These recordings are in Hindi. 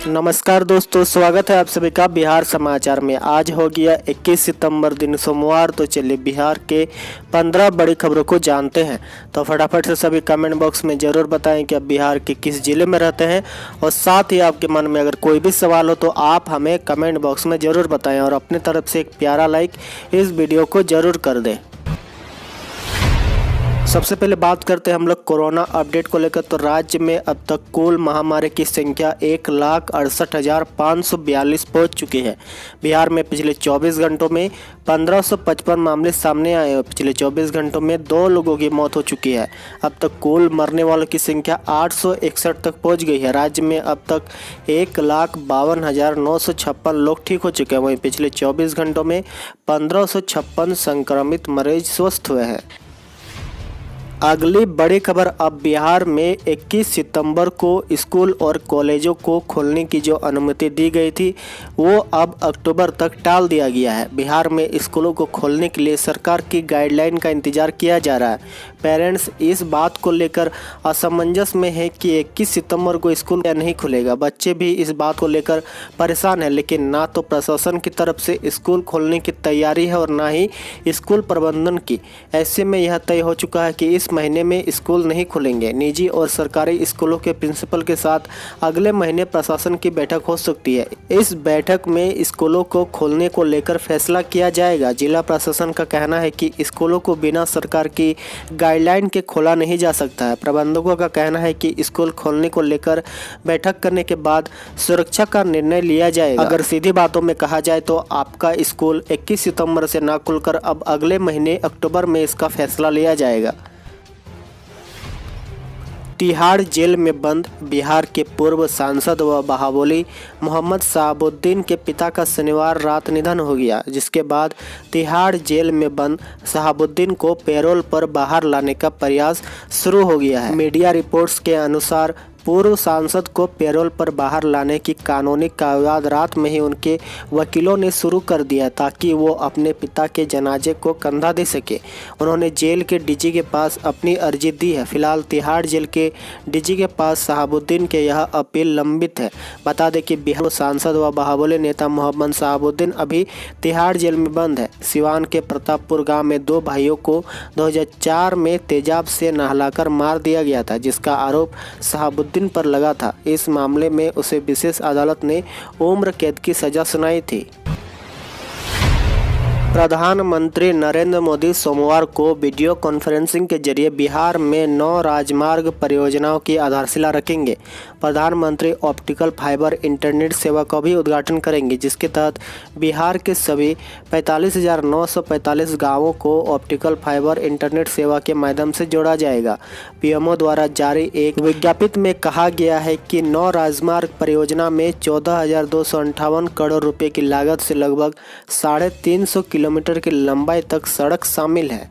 नमस्कार दोस्तों, स्वागत है आप सभी का बिहार समाचार में। आज हो गया 21 सितंबर दिन सोमवार। तो चलिए बिहार के 15 बड़ी खबरों को जानते हैं। तो फटाफट से सभी कमेंट बॉक्स में ज़रूर बताएं कि आप बिहार के किस जिले में रहते हैं, और साथ ही आपके मन में अगर कोई भी सवाल हो तो आप हमें कमेंट बॉक्स में ज़रूर बताएं और अपनी तरफ से एक प्यारा लाइक इस वीडियो को ज़रूर कर दें। सबसे पहले बात करते हैं हम लोग कोरोना अपडेट को लेकर। तो राज्य में अब तक कुल महामारी की संख्या 1,68,542 पहुंच चुकी है। बिहार में पिछले 24 घंटों में 1555 मामले सामने आए और पिछले 24 घंटों में 2 लोगों की मौत हो चुकी है। अब तक कुल मरने वालों की संख्या 861 तक पहुंच गई है। राज्य में अब तक 1,52,956 लोग ठीक हो चुके हैं। वहीं पिछले 24 घंटों में 1556 संक्रमित मरीज स्वस्थ हुए हैं। अगली बड़ी खबर, अब बिहार में 21 सितंबर को स्कूल और कॉलेजों को खोलने की जो अनुमति दी गई थी वो अब अक्टूबर तक टाल दिया गया है। बिहार में स्कूलों को खोलने के लिए सरकार की गाइडलाइन का इंतजार किया जा रहा है। पेरेंट्स इस बात को लेकर असमंजस में है कि 21 सितंबर को स्कूल नहीं खुलेगा। बच्चे भी इस बात को लेकर परेशान हैं, लेकिन ना तो प्रशासन की तरफ से स्कूल खोलने की तैयारी है और ना ही स्कूल प्रबंधन की। ऐसे में यह तय हो चुका है कि इस महीने में स्कूल नहीं खुलेंगे। निजी और सरकारी स्कूलों के प्रिंसिपल के साथ अगले महीने प्रशासन की बैठक हो सकती है। इस बैठक में स्कूलों को खोलने को लेकर फैसला किया जाएगा। जिला प्रशासन का कहना है कि स्कूलों को बिना सरकार की गाइडलाइन के खोला नहीं जा सकता है। प्रबंधकों का कहना है कि स्कूल खोलने को लेकर बैठक करने के बाद सुरक्षा का निर्णय लिया जाएगा। अगर सीधी बातों में कहा जाए तो आपका स्कूल 21 सितंबर से ना खुलकर अब अगले महीने अक्टूबर में इसका फैसला लिया जाएगा। तिहाड़ जेल में बंद बिहार के पूर्व सांसद व बहावली मोहम्मद शहाबुद्दीन के पिता का शनिवार रात निधन हो गया, जिसके बाद तिहाड़ जेल में बंद शहाबुद्दीन को पैरोल पर बाहर लाने का प्रयास शुरू हो गया है। मीडिया रिपोर्ट्स के अनुसार पूर्व सांसद को पैरोल पर बाहर लाने की कानूनी कार्रवाई रात में ही उनके वकीलों ने शुरू कर दिया ताकि वो अपने पिता के जनाजे को कंधा दे सके। उन्होंने जेल के डीजी के पास अपनी अर्जी दी है। फिलहाल तिहाड़ जेल के डीजी के पास शहाबुद्दीन के यह अपील लंबित है। बता दें कि बिहार सांसद व बाहुबली नेता मोहम्मद शहाबुद्दीन अभी तिहाड़ जेल में बंद है। सिवान के प्रतापपुर गाँव में 2 भाइयों को 2004 में तेजाब से नहलाकर मार दिया गया था, जिसका आरोप शहाबुद्दीन पर लगा था। इस मामले में उसे विशेष अदालत ने उम्र कैद की सजा सुनाई थी। प्रधानमंत्री नरेंद्र मोदी सोमवार को वीडियो कॉन्फ्रेंसिंग के जरिए बिहार में 9 राजमार्ग परियोजनाओं की आधारशिला रखेंगे। प्रधानमंत्री ऑप्टिकल फाइबर इंटरनेट सेवा का भी उद्घाटन करेंगे, जिसके तहत बिहार के सभी 45,945 गांवों को ऑप्टिकल फाइबर इंटरनेट सेवा के माध्यम से जोड़ा जाएगा। पीएमओ द्वारा जारी एक विज्ञप्ति में कहा गया है कि 9 राजमार्ग परियोजना में 14,258 करोड़ रुपए की लागत से लगभग 350 किलोमीटर की लंबाई तक सड़क शामिल है।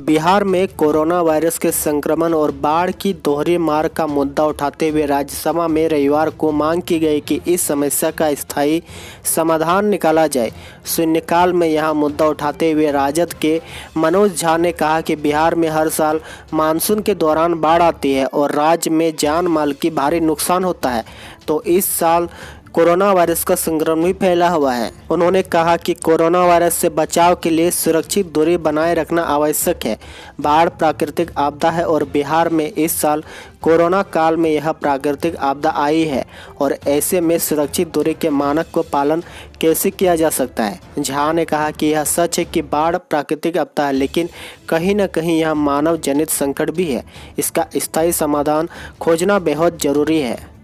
बिहार में कोरोना वायरस के संक्रमण और बाढ़ की दोहरी मार का मुद्दा उठाते हुए राज्यसभा में रविवार को मांग की गई कि इस समस्या का स्थायी समाधान निकाला जाए। शून्यकाल में यह मुद्दा उठाते हुए राजद के मनोज झा ने कहा कि बिहार में हर साल मानसून के दौरान बाढ़ आती है और राज्य में जान माल की भारी नुकसान होता है, तो इस साल कोरोना वायरस का संक्रमण भी फैला हुआ है। उन्होंने कहा कि कोरोना वायरस से बचाव के लिए सुरक्षित दूरी बनाए रखना आवश्यक है। बाढ़ प्राकृतिक आपदा है और बिहार में इस साल कोरोना काल में यह प्राकृतिक आपदा आई है, और ऐसे में सुरक्षित दूरी के मानक को पालन कैसे किया जा सकता है। झा ने कहा कि यह सच है कि बाढ़ प्राकृतिक आपदा है, लेकिन कहीं न कहीं यह मानव जनित संकट भी है। इसका स्थायी समाधान खोजना बेहद जरूरी है।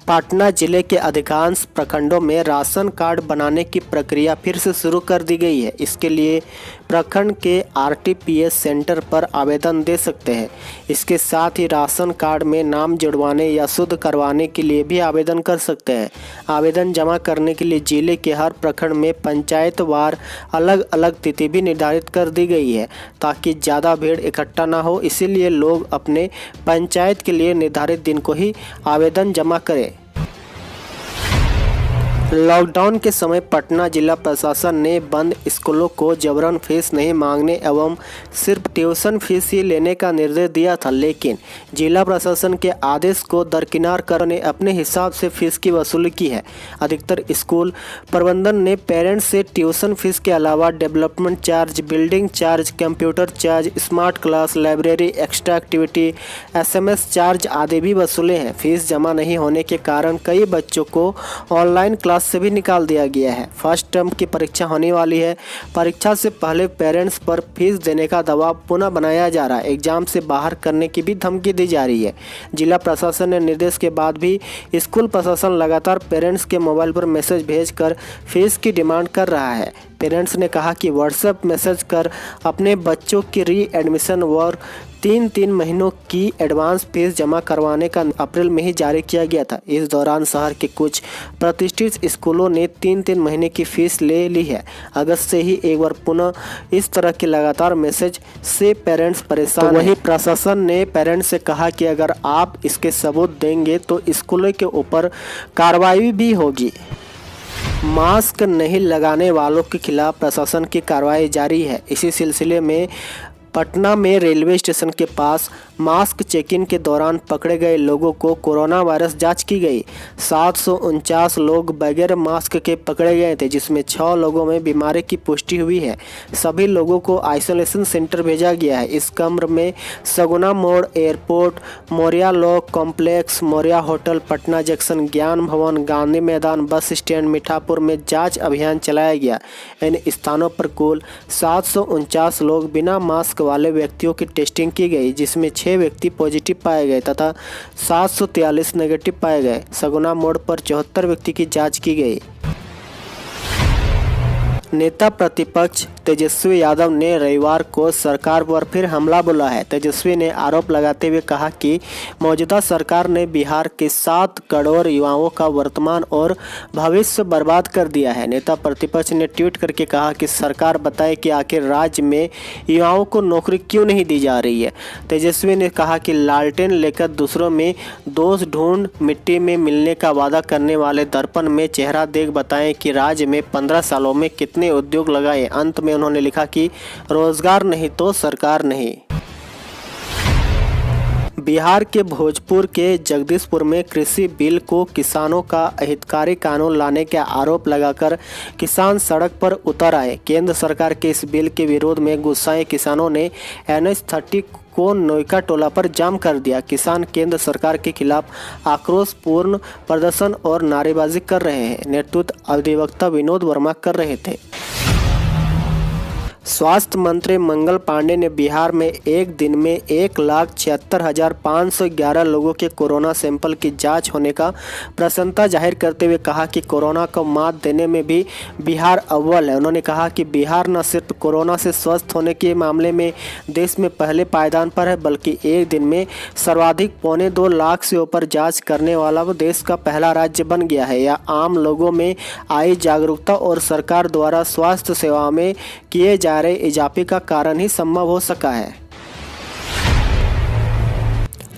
पटना जिले के अधिकांश प्रखंडों में राशन कार्ड बनाने की प्रक्रिया फिर से शुरू कर दी गई है। इसके लिए प्रखंड के आरटीपीएस सेंटर पर आवेदन दे सकते हैं। इसके साथ ही राशन कार्ड में नाम जुड़वाने या शुद्ध करवाने के लिए भी आवेदन कर सकते हैं। आवेदन जमा करने के लिए जिले के हर प्रखंड में पंचायतवार अलग अलग तिथि भी निर्धारित कर दी गई है, ताकि ज़्यादा भीड़ इकट्ठा ना हो। इसीलिए लोग अपने पंचायत के लिए निर्धारित दिन को ही आवेदन जमा करें। लॉकडाउन के समय पटना जिला प्रशासन ने बंद स्कूलों को जबरन फीस नहीं मांगने एवं सिर्फ ट्यूशन फीस ही लेने का निर्देश दिया था, लेकिन जिला प्रशासन के आदेश को दरकिनार करने अपने हिसाब से फीस की वसूली की है। अधिकतर स्कूल प्रबंधन ने पेरेंट्स से ट्यूशन फीस के अलावा development charge, building charge, computer charge, smart class, library, extra activity, SMS charge आदि भी वसूले हैं। फीस जमा नहीं होने के कारण कई बच्चों को ऑनलाइन क्लास से भी निकाल दिया गया है। फर्स्ट टर्म की परीक्षा होने वाली है। परीक्षा से पहले पेरेंट्स पर फीस देने का दबाव पुनः बनाया जा रहा है। एग्जाम से बाहर करने की भी धमकी दी जा रही है। जिला प्रशासन ने निर्देश के बाद भी स्कूल प्रशासन लगातार पेरेंट्स के मोबाइल पर मैसेज भेजकर फीस की डिमांड कर रहा है। पेरेंट्स ने कहा कि व्हाट्सएप मैसेज कर अपने बच्चों की री एडमिशन और 3 महीनों की एडवांस फीस जमा करवाने का अप्रैल में ही जारी किया गया था। इस दौरान शहर के कुछ प्रतिष्ठित स्कूलों ने 3 महीने की फीस ले ली है। अगस्त से ही एक बार पुनः इस तरह के लगातार मैसेज से पेरेंट्स परेशान हैं। वहीं प्रशासन ने पेरेंट्स से कहा कि अगर आप इसके सबूत देंगे तो स्कूलों के ऊपर कार्रवाई भी होगी। मास्क नहीं लगाने वालों के खिलाफ प्रशासन की कार्रवाई जारी है। इसी सिलसिले में पटना में रेलवे स्टेशन के पास मास्क चेक इन के दौरान पकड़े गए लोगों को कोरोना वायरस जांच की गई। 749 लोग बगैर मास्क के पकड़े गए थे, जिसमें 6 लोगों में बीमारी की पुष्टि हुई है। सभी लोगों को आइसोलेशन सेंटर भेजा गया है। इस क्रम में सगुना मोड़, airport, Maurya law complex, Maurya hotel, Patna junction, ज्ञान भवन, गांधी मैदान, बस स्टैंड, मीठापुर में जाँच अभियान चलाया गया। इन स्थानों पर कुल 749 लोग बिना मास्क वाले व्यक्तियों की टेस्टिंग की गई, जिसमें 6 व्यक्ति पॉजिटिव पाए गए तथा 743 नेगेटिव पाए गए। सगुना मोड़ पर 74 व्यक्ति की जांच की गई। नेता प्रतिपक्ष तेजस्वी यादव ने रविवार को सरकार पर फिर हमला बोला है। तेजस्वी ने आरोप लगाते हुए कहा कि मौजूदा सरकार ने बिहार के 7 करोड़ युवाओं का वर्तमान और भविष्य बर्बाद कर दिया है। नेता प्रतिपक्ष ने ट्वीट करके कहा कि सरकार बताए कि आखिर राज्य में युवाओं को नौकरी क्यों नहीं दी जा रही है। तेजस्वी ने कहा कि लालटेन लेकर दूसरों में दोष ढूंढ मिट्टी में मिलने का वादा करने वाले दर्पण में चेहरा देख बताएं कि राज्य में 15 सालों में कितने उद्योग लगाए। अंत में उन्होंने लिखा कि रोजगार नहीं तो सरकार नहीं। बिहार के भोजपुर के जगदीशपुर में कृषि बिल को किसानों का अहितकारी कानून लाने का आरोप लगाकर किसान सड़क पर उतर आए। केंद्र सरकार के इस बिल के विरोध में गुस्साए किसानों ने NH30 को नोएडा टोला पर जाम कर दिया। किसान केंद्र सरकार के खिलाफ आक्रोशपूर्ण प्रदर्शन और नारेबाजी कर रहे हैं। नेतृत्व अधिवक्ता विनोद वर्मा कर रहे थे। स्वास्थ्य मंत्री मंगल पांडे ने बिहार में एक दिन में 1,76,511 लोगों के कोरोना सैंपल की जांच होने का प्रसन्नता जाहिर करते हुए कहा कि कोरोना को मात देने में भी बिहार अव्वल है। उन्होंने कहा कि बिहार न सिर्फ कोरोना से स्वस्थ होने के मामले में देश में पहले पायदान पर है, बल्कि एक दिन में सर्वाधिक 2.25 लाख से ऊपर जाँच करने वाला देश का पहला राज्य बन गया है। यह आम लोगों में आई जागरूकता और सरकार द्वारा स्वास्थ्य सेवा में किए जा रहे इजाफे का कारण ही संभव हो सका है।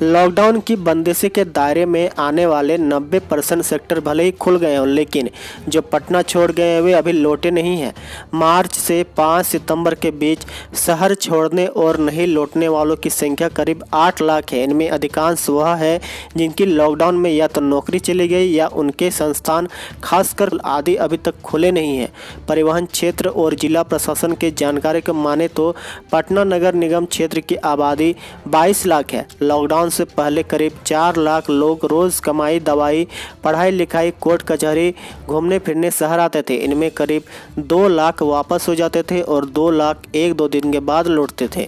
लॉकडाउन की बंदिशों के दायरे में आने वाले 90% सेक्टर भले ही खुल गए हों, लेकिन जो पटना छोड़ गए हैं वे अभी लौटे नहीं हैं। मार्च से 5 सितंबर के बीच शहर छोड़ने और नहीं लौटने वालों की संख्या करीब 8 लाख है। इनमें अधिकांश वह है जिनकी लॉकडाउन में या तो नौकरी चली गई या उनके संस्थान खासकर आदि अभी तक खुले नहीं हैं। परिवहन क्षेत्र और जिला प्रशासन के जानकारी को माने तो पटना नगर निगम क्षेत्र की आबादी 22 लाख है। लॉकडाउन से पहले करीब 4 लाख लोग रोज कमाई, दवाई, पढ़ाई लिखाई, कोर्ट कचहरी घूमने फिरने शहर आते थे। इनमें करीब 2 लाख वापस हो जाते थे और 2 लाख 1-2 दिन के बाद लौटते थे।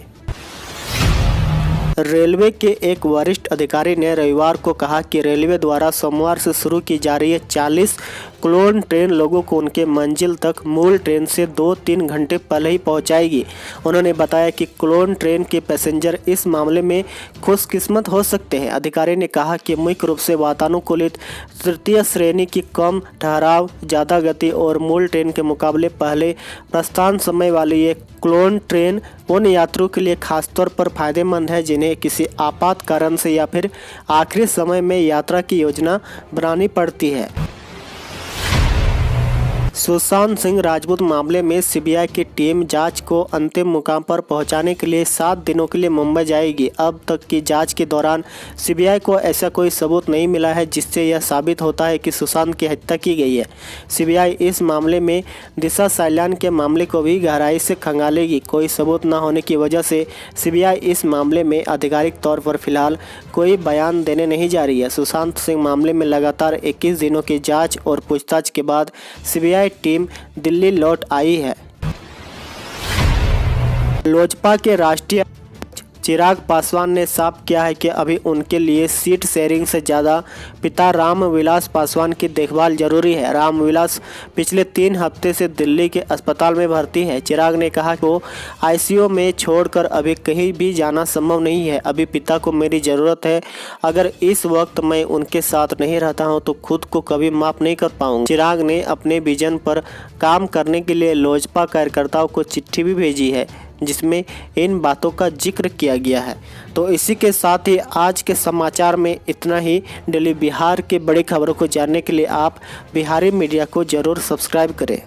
रेलवे के एक वरिष्ठ अधिकारी ने रविवार को कहा कि रेलवे द्वारा सोमवार से शुरू की जा रही है 40 क्लोन ट्रेन लोगों को उनके मंजिल तक मूल ट्रेन से 2-3 घंटे पहले ही पहुंचाएगी। उन्होंने बताया कि क्लोन ट्रेन के पैसेंजर इस मामले में खुशकिस्मत हो सकते हैं। अधिकारी ने कहा कि मुख्य रूप से वातानुकूलित तृतीय श्रेणी की कम ठहराव, ज़्यादा गति और मूल ट्रेन के मुकाबले पहले प्रस्थान समय वाली ये क्लोन ट्रेन उन यात्रियों के लिए खासतौर पर फायदेमंद है जिन्हें किसी आपात कारण से या फिर आखिरी समय में यात्रा की योजना बनानी पड़ती है। सुशांत सिंह राजपूत मामले में सीबीआई की टीम जांच को अंतिम मुकाम पर पहुंचाने के लिए 7 दिनों के लिए मुंबई जाएगी। अब तक की जांच के दौरान सीबीआई को ऐसा कोई सबूत नहीं मिला है जिससे यह साबित होता है कि सुशांत की हत्या की गई है। सीबीआई इस मामले में दिशा सैलान के मामले को भी गहराई से खंगालेगी। कोई सबूत न होने की वजह से सीबीआई इस मामले में आधिकारिक तौर पर फिलहाल कोई बयान देने नहीं जा रही है। सुशांत सिंह मामले में लगातार 21 दिनों की जाँच और पूछताछ के बाद सीबीआई टीम दिल्ली लौट आई है। लोजपा के राष्ट्रीय चिराग पासवान ने साफ किया है कि अभी उनके लिए सीट शेयरिंग से ज़्यादा पिता रामविलास पासवान की देखभाल जरूरी है। रामविलास पिछले 3 हफ्ते से दिल्ली के अस्पताल में भर्ती है। चिराग ने कहा कि वो आईसीयू में छोड़कर अभी कहीं भी जाना संभव नहीं है। अभी पिता को मेरी ज़रूरत है। अगर इस वक्त मैं उनके साथ नहीं रहता हूं तो खुद को कभी माफ़ नहीं कर पाऊंगा। चिराग ने अपने विजन पर काम करने के लिए लोजपा कार्यकर्ताओं को चिट्ठी भी भेजी है जिसमें इन बातों का जिक्र किया गया है। तो इसी के साथ ही आज के समाचार में इतना ही। डेली बिहार के बड़ी खबरों को जानने के लिए आप बिहारी मीडिया को ज़रूर सब्सक्राइब करें।